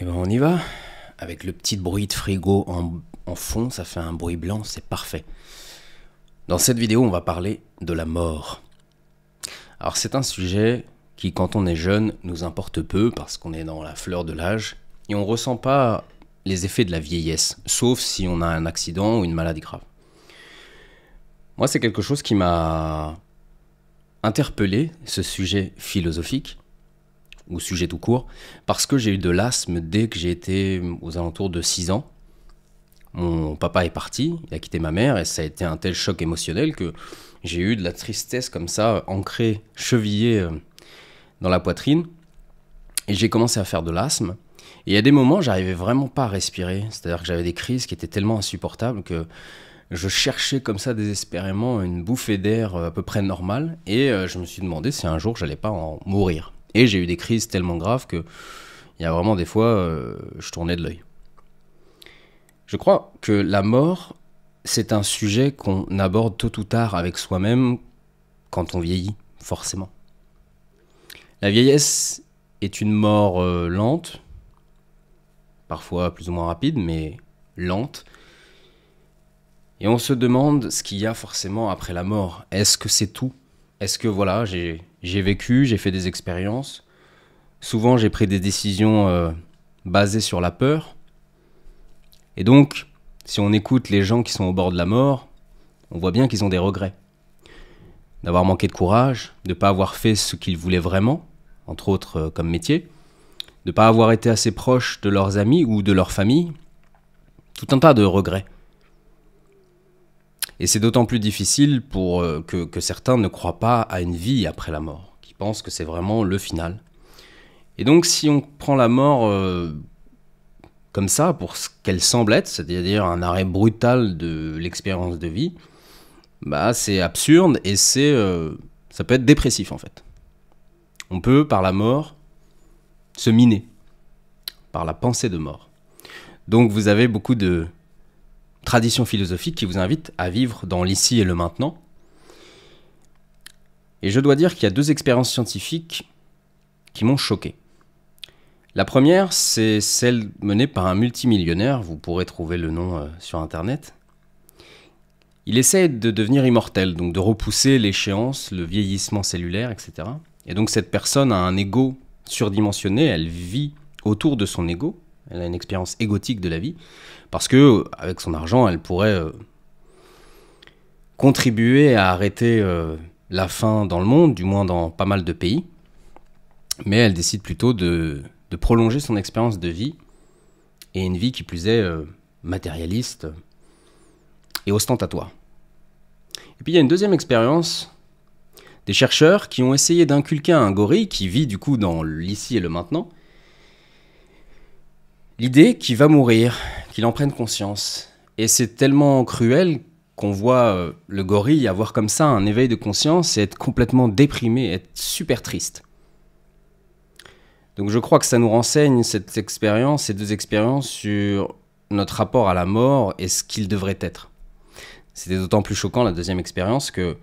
Et ben on y va. Avec le petit bruit de frigo en fond, ça fait un bruit blanc, c'est parfait. Dans cette vidéo, on va parler de la mort. Alors c'est un sujet qui, quand on est jeune, nous importe peu parce qu'on est dans la fleur de l'âge et on ne ressent pas les effets de la vieillesse, sauf si on a un accident ou une maladie grave. Moi, c'est quelque chose qui m'a interpellé, ce sujet philosophique, ou sujet tout court, parce que j'ai eu de l'asthme dès que j'ai été aux alentours de 6 ans. Mon papa est parti, il a quitté ma mère, et ça a été un tel choc émotionnel que j'ai eu de la tristesse comme ça, ancrée, chevillée dans la poitrine, et j'ai commencé à faire de l'asthme. Et à des moments, j'arrivais vraiment pas à respirer, c'est-à-dire que j'avais des crises qui étaient tellement insupportables que je cherchais comme ça désespérément une bouffée d'air à peu près normale, et je me suis demandé si un jour j'allais pas en mourir. Et j'ai eu des crises tellement graves que il y a vraiment des fois, je tournais de l'œil. Je crois que la mort, c'est un sujet qu'on aborde tôt ou tard avec soi-même quand on vieillit, forcément. La vieillesse est une mort lente, parfois plus ou moins rapide, mais lente. Et on se demande ce qu'il y a forcément après la mort. Est-ce que c'est tout ? Est-ce que voilà, j'ai vécu, j'ai fait des expériences. Souvent, j'ai pris des décisions basées sur la peur. Et donc, si on écoute les gens qui sont au bord de la mort, on voit bien qu'ils ont des regrets. D'avoir manqué de courage, de ne pas avoir fait ce qu'ils voulaient vraiment, entre autres comme métier, de ne pas avoir été assez proche de leurs amis ou de leur famille. Tout un tas de regrets. Et c'est d'autant plus difficile pour que certains ne croient pas à une vie après la mort, qui pensent que c'est vraiment le final. Et donc si on prend la mort comme ça, pour ce qu'elle semble être, c'est-à-dire un arrêt brutal de l'expérience de vie, bah c'est absurde et ça peut être dépressif en fait. On peut, par la mort, se miner, par la pensée de mort. Donc vous avez beaucoup de tradition philosophique qui vous invite à vivre dans l'ici et le maintenant. Et je dois dire qu'il y a 2 expériences scientifiques qui m'ont choqué. La première, c'est celle menée par un multimillionnaire, vous pourrez trouver le nom sur internet. Il essaie de devenir immortel, donc de repousser l'échéance, le vieillissement cellulaire, etc. Et donc cette personne a un ego surdimensionné, elle vit autour de son ego, elle a une expérience égotique de la vie, parce que avec son argent, elle pourrait contribuer à arrêter la faim dans le monde, du moins dans pas mal de pays. Mais elle décide plutôt de prolonger son expérience de vie, et une vie qui plus est matérialiste et ostentatoire. Et puis il y a une deuxième expérience, des chercheurs qui ont essayé d'inculquer à un gorille qui vit du coup dans l'ici et le maintenant, l'idée qu'il va mourir, qu'il en prenne conscience. Et c'est tellement cruel qu'on voit le gorille avoir comme ça un éveil de conscience et être complètement déprimé, être super triste. Donc je crois que ça nous renseigne, cette expérience, ces 2 expériences, sur notre rapport à la mort et ce qu'il devrait être. C'était d'autant plus choquant la deuxième expérience que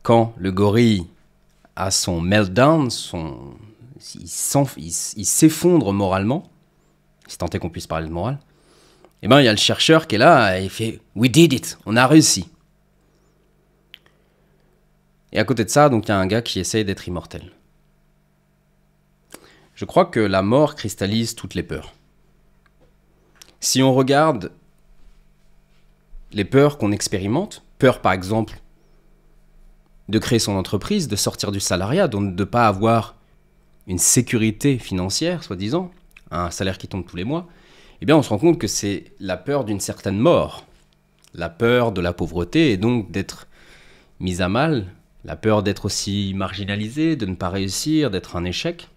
quand le gorille a son meltdown, il s'effondre moralement, si tant est qu'on puisse parler de morale, et ben il y a le chercheur qui est là et il fait « We did it, on a réussi ». Et à côté de ça, donc il y a un gars qui essaye d'être immortel. Je crois que la mort cristallise toutes les peurs. Si on regarde les peurs qu'on expérimente, peur par exemple de créer son entreprise, de sortir du salariat, donc de ne pas avoir une sécurité financière, soi-disant, un salaire qui tombe tous les mois, eh bien on se rend compte que c'est la peur d'une certaine mort, la peur de la pauvreté et donc d'être mise à mal, la peur d'être aussi marginalisé, de ne pas réussir, d'être un échec.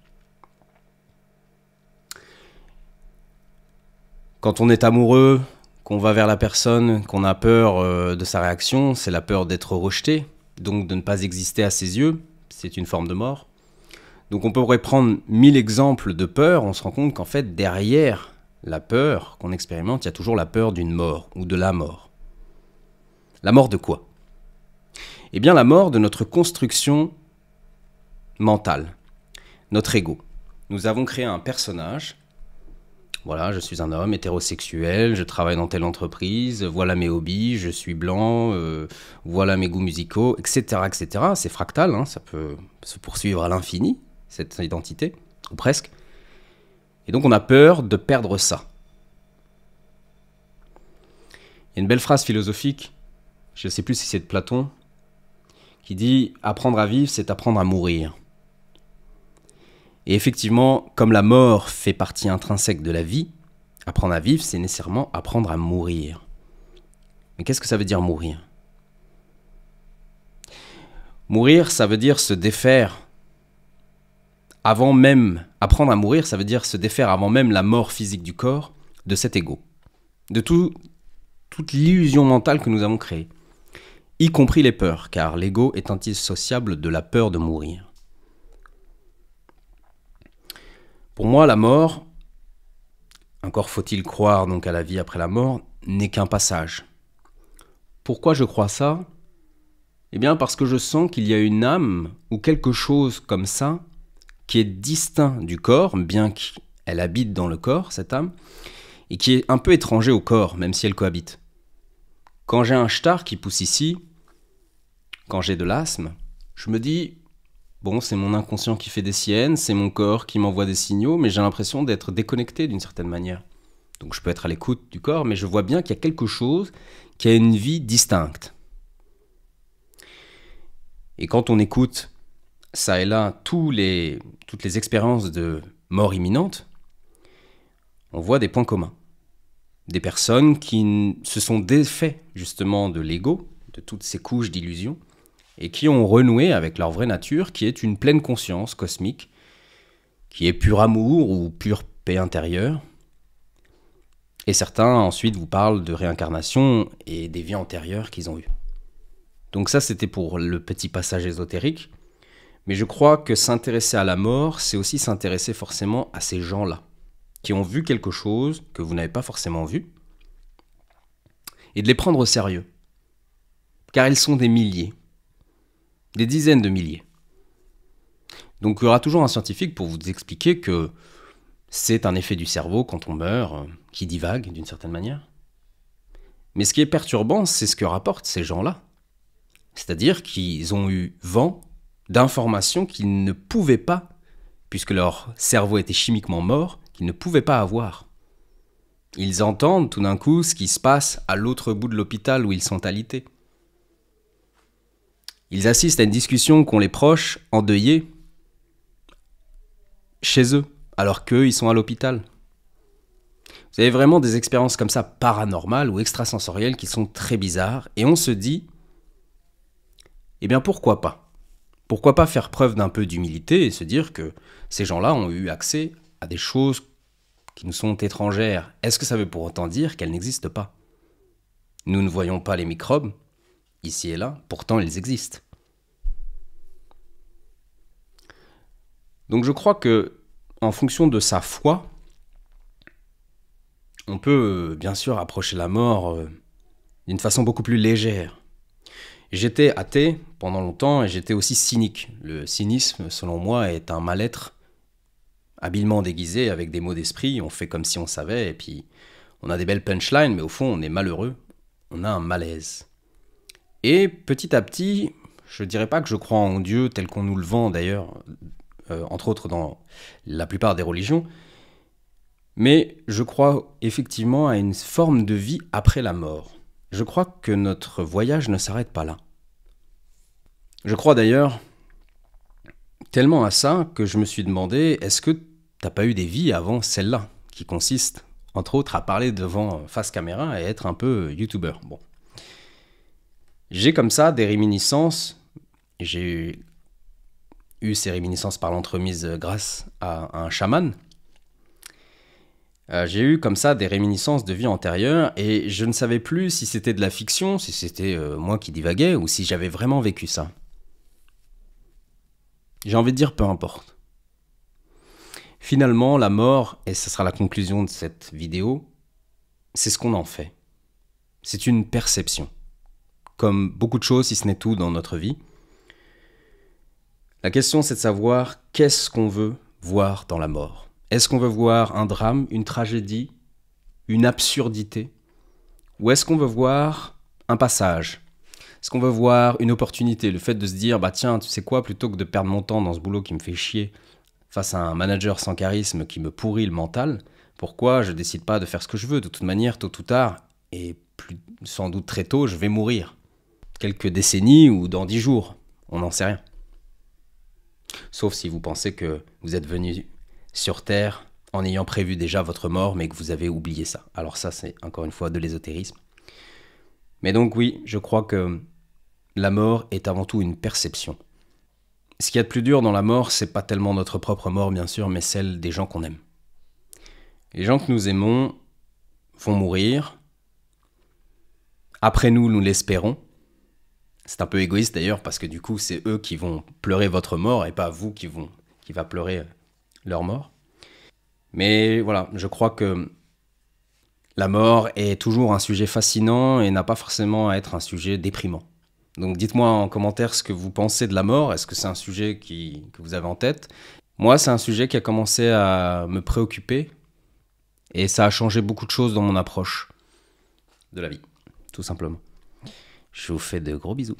Quand on est amoureux, qu'on va vers la personne, qu'on a peur de sa réaction, c'est la peur d'être rejeté, donc de ne pas exister à ses yeux, c'est une forme de mort. Donc on pourrait prendre 1000 exemples de peur, on se rend compte qu'en fait derrière la peur qu'on expérimente, il y a toujours la peur d'une mort ou de la mort. La mort de quoi ? Eh bien la mort de notre construction mentale, notre ego. Nous avons créé un personnage Voilà, je suis un homme hétérosexuel, je travaille dans telle entreprise, voilà mes hobbies, je suis blanc, voilà mes goûts musicaux, etc. etc. C'est fractal, hein, ça peut se poursuivre à l'infini, cette identité, ou presque. Et donc on a peur de perdre ça. Il y a une belle phrase philosophique, je ne sais plus si c'est de Platon, qui dit « Apprendre à vivre, c'est apprendre à mourir ». Et effectivement, comme la mort fait partie intrinsèque de la vie, apprendre à vivre, c'est nécessairement apprendre à mourir. Mais qu'est-ce que ça veut dire mourir? Mourir, ça veut dire se défaire avant même... Apprendre à mourir, ça veut dire se défaire avant même la mort physique du corps de cet ego, de toute l'illusion mentale que nous avons créée, y compris les peurs, car l'ego est indissociable de la peur de mourir. Pour moi, la mort, encore faut-il croire donc à la vie après la mort, n'est qu'un passage. Pourquoi je crois ça? Eh bien parce que je sens qu'il y a une âme ou quelque chose comme ça qui est distinct du corps, bien qu'elle habite dans le corps, cette âme, et qui est un peu étranger au corps, même si elle cohabite. Quand j'ai un star qui pousse ici, quand j'ai de l'asthme, je me dis... Bon, c'est mon inconscient qui fait des siennes, c'est mon corps qui m'envoie des signaux, mais j'ai l'impression d'être déconnecté d'une certaine manière. Donc je peux être à l'écoute du corps, mais je vois bien qu'il y a quelque chose qui a une vie distincte. Et quand on écoute ça et là toutes les expériences de mort imminente, on voit des points communs. Des personnes qui se sont défaites justement de l'ego, de toutes ces couches d'illusions, et qui ont renoué avec leur vraie nature, qui est une pleine conscience cosmique, qui est pur amour ou pure paix intérieure. Et certains ensuite vous parlent de réincarnation et des vies antérieures qu'ils ont eues. Donc ça c'était pour le petit passage ésotérique, mais je crois que s'intéresser à la mort, c'est aussi s'intéresser forcément à ces gens-là, qui ont vu quelque chose que vous n'avez pas forcément vu, et de les prendre au sérieux, car ils sont des milliers. Des dizaines de milliers. Donc il y aura toujours un scientifique pour vous expliquer que c'est un effet du cerveau quand on meurt, qui divague d'une certaine manière. Mais ce qui est perturbant, c'est ce que rapportent ces gens-là. C'est-à-dire qu'ils ont eu vent d'informations qu'ils ne pouvaient pas, puisque leur cerveau était chimiquement mort, qu'ils ne pouvaient pas avoir. Ils entendent tout d'un coup ce qui se passe à l'autre bout de l'hôpital où ils sont alités. Ils assistent à une discussion qu'ont les proches endeuillés chez eux, alors qu'eux, ils sont à l'hôpital. Vous avez vraiment des expériences comme ça paranormales ou extrasensorielles qui sont très bizarres, et on se dit, eh bien pourquoi pas? Pourquoi pas faire preuve d'un peu d'humilité et se dire que ces gens-là ont eu accès à des choses qui nous sont étrangères? Est-ce que ça veut pour autant dire qu'elles n'existent pas? Nous ne voyons pas les microbes, ici et là, pourtant ils existent. Donc je crois que, en fonction de sa foi, on peut bien sûr approcher la mort d'une façon beaucoup plus légère. J'étais athée pendant longtemps et j'étais aussi cynique. Le cynisme, selon moi, est un mal-être habilement déguisé avec des mots d'esprit. On fait comme si on savait et puis on a des belles punchlines, mais au fond on est malheureux, on a un malaise. Et petit à petit, je ne dirais pas que je crois en Dieu tel qu'on nous le vend d'ailleurs, entre autres dans la plupart des religions, mais je crois effectivement à une forme de vie après la mort. Je crois que notre voyage ne s'arrête pas là. Je crois d'ailleurs tellement à ça que je me suis demandé, est-ce que t'as pas eu des vies avant celle-là, qui consiste, entre autres, à parler devant face caméra et être un peu youtubeur. Bon. J'ai comme ça des réminiscences, j'ai eu ces réminiscences par l'entremise grâce à un chaman. J'ai eu comme ça des réminiscences de vie antérieure et je ne savais plus si c'était de la fiction, si c'était moi qui divaguais ou si j'avais vraiment vécu ça. J'ai envie de dire peu importe. Finalement, la mort, et ce sera la conclusion de cette vidéo, c'est ce qu'on en fait. C'est une perception. Comme beaucoup de choses, si ce n'est tout dans notre vie. La question, c'est de savoir qu'est-ce qu'on veut voir dans la mort. Est-ce qu'on veut voir un drame, une tragédie, une absurdité? Ou est-ce qu'on veut voir un passage? Est-ce qu'on veut voir une opportunité? Le fait de se dire, bah tiens, tu sais quoi, plutôt que de perdre mon temps dans ce boulot qui me fait chier face à un manager sans charisme qui me pourrit le mental, pourquoi je décide pas de faire ce que je veux? De toute manière, tôt ou tard, et sans doute très tôt, je vais mourir. Quelques décennies ou dans 10 jours, on n'en sait rien. Sauf si vous pensez que vous êtes venu sur Terre en ayant prévu déjà votre mort, mais que vous avez oublié ça. Alors ça, c'est encore une fois de l'ésotérisme. Mais donc oui, je crois que la mort est avant tout une perception. Ce qu'il y a de plus dur dans la mort, c'est pas tellement notre propre mort, bien sûr, mais celle des gens qu'on aime. Les gens que nous aimons vont mourir. Après nous, nous l'espérons. C'est un peu égoïste d'ailleurs, parce que du coup, c'est eux qui vont pleurer votre mort et pas vous qui va pleurer leur mort. Mais voilà, je crois que la mort est toujours un sujet fascinant et n'a pas forcément à être un sujet déprimant. Donc dites-moi en commentaire ce que vous pensez de la mort. Est-ce que c'est un sujet que vous avez en tête? Moi, c'est un sujet qui a commencé à me préoccuper et ça a changé beaucoup de choses dans mon approche de la vie, tout simplement. Je vous fais de gros bisous.